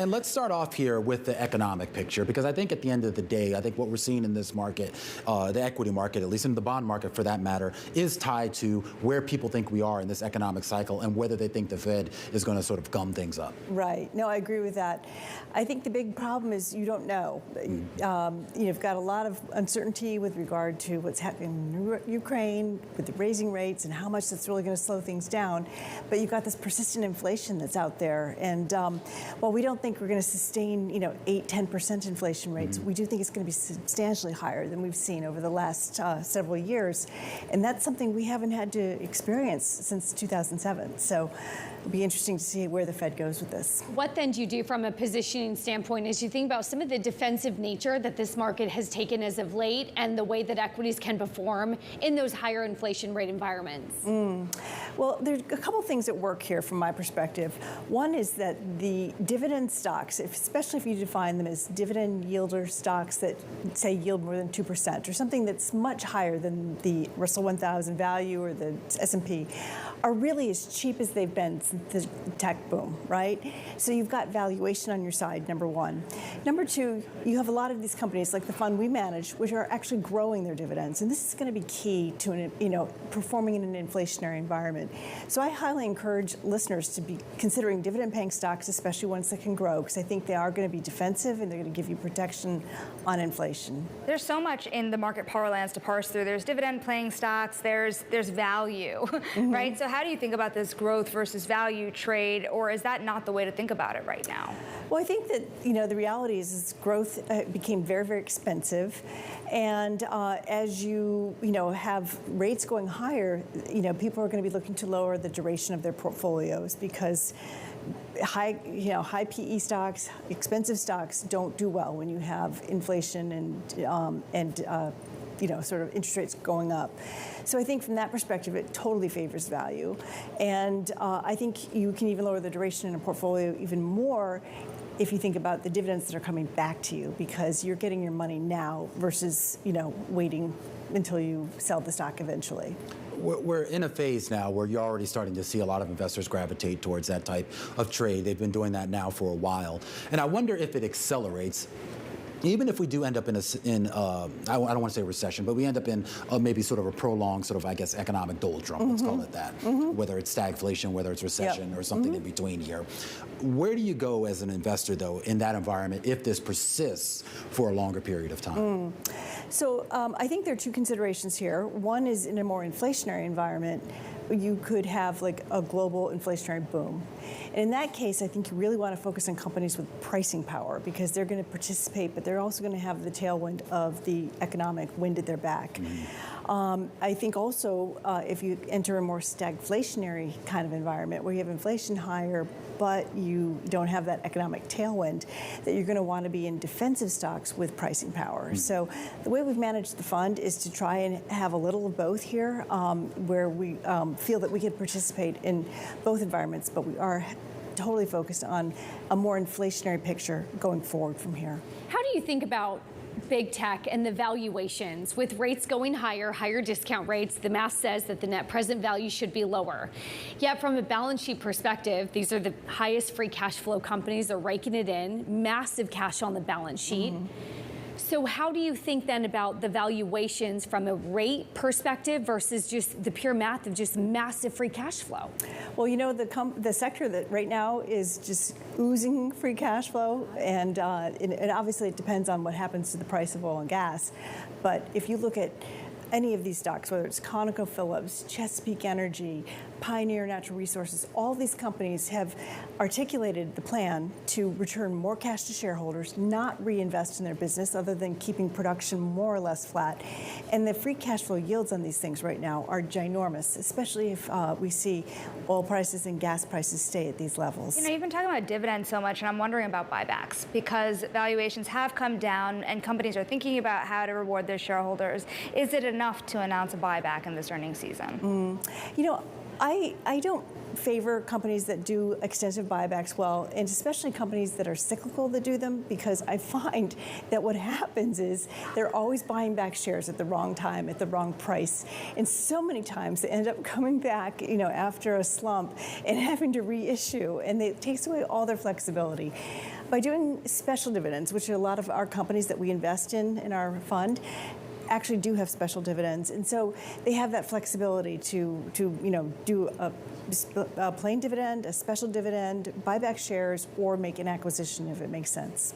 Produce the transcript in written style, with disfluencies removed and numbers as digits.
And let's start off here with the economic picture, because I think at the end of the day, I think what we're seeing in this market, the equity market, at least in the bond market for that matter, is tied to where people think we are in this economic cycle and whether they think the Fed is going to sort of gum things up. Right. No, I agree with that. I think the big problem is you don't know. You've got a lot of uncertainty with regard to what's happening in Ukraine with the raising rates and how much that's really going to slow things down. But you've got this persistent inflation that's out there. And while we don't think we're going to sustain, 8-10% inflation rates, we do think it's going to be substantially higher than we've seen over the last several years. And that's something we haven't had to experience since 2007. So it'll be interesting to see where the Fed goes with this. What then do you do from a positioning standpoint as you think about some of the defensive nature that this market has taken as of late and the way that equities can perform in those higher inflation rate environments? Well, there's a couple things at work here from my perspective. One is that the dividend stocks, especially if you define them as dividend yielder stocks that say yield more than 2% or something that's much higher than the Russell 1000 value or the S&P, are really as cheap as they've been since the tech boom, right? So you've got valuation on your side, number one. Number two, you have a lot of these companies, like the fund we manage, which are actually growing their dividends. And this is going to be key to performing in an inflationary environment. So I highly encourage listeners to be considering dividend-paying stocks, especially ones that can grow, because I think they are going to be defensive and they're going to give you protection on inflation. There's so much in the market parlance to parse through. There's dividend-paying stocks, there's value, right? So how do you think about this growth versus value trade, or is that not the way to think about it right now? Well, I think that, the reality is growth became very, very expensive. And as you have rates going higher, people are going to be looking to lower the duration of their portfolios because high PE stocks, expensive stocks don't do well when you have inflation and sort of interest rates going up. So I think from that perspective, it totally favors value. And I think you can even lower the duration in a portfolio even more if you think about the dividends that are coming back to you, because you're getting your money now versus, waiting until you sell the stock eventually. We're in a phase now where you're already starting to see a lot of investors gravitate towards that type of trade. They've been doing that now for a while. And I wonder if it accelerates. Even if we do end up in I don't want to say recession, but we end up in maybe sort of a prolonged sort of, economic doldrum, let's call it that, whether it's stagflation, whether it's recession or something in between here. Where do you go as an investor, though, in that environment if this persists for a longer period of time? So I think there are two considerations here. One is in a more inflationary environment, you could have like a global inflationary boom. And in that case, I think you really want to focus on companies with pricing power because they're going to participate, but they're also going to have the tailwind of the economic wind at their back. I think also if you enter a more stagflationary kind of environment where you have inflation higher, but you don't have that economic tailwind, that you're going to want to be in defensive stocks with pricing power. So the way we've managed the fund is to try and have a little of both here, where we feel that we can participate in both environments, but we are totally focused on a more inflationary picture going forward from here. How do you think about big tech and the valuations? With rates going higher, higher discount rates, the math says that the net present value should be lower. Yet from a balance sheet perspective, these are the highest free cash flow companies. They're raking it in, massive cash on the balance sheet. So how do you think then about the valuations from a rate perspective versus just the pure math of just massive free cash flow? Well, the sector that right now is just oozing free cash flow, and obviously it depends on what happens to the price of oil and gas. But if you look at any of these stocks, whether it's ConocoPhillips, Chesapeake Energy, Pioneer Natural Resources, all these companies have articulated the plan to return more cash to shareholders, not reinvest in their business other than keeping production more or less flat. And the free cash flow yields on these things right now are ginormous, especially if we see oil prices and gas prices stay at these levels. You've been talking about dividends so much, and I'm wondering about buybacks because valuations have come down and companies are thinking about how to reward their shareholders. Is it enough to announce a buyback in this earnings season? I don't favor companies that do extensive buybacks well, and especially companies that are cyclical that do them, because I find that what happens is they're always buying back shares at the wrong time, at the wrong price. And so many times they end up coming back, after a slump and having to reissue, and it takes away all their flexibility. By doing special dividends, which a lot of our companies that we invest in our fund, actually do have special dividends, and so they have that flexibility to do a plain dividend, a special dividend, buy back shares, or make an acquisition if it makes sense.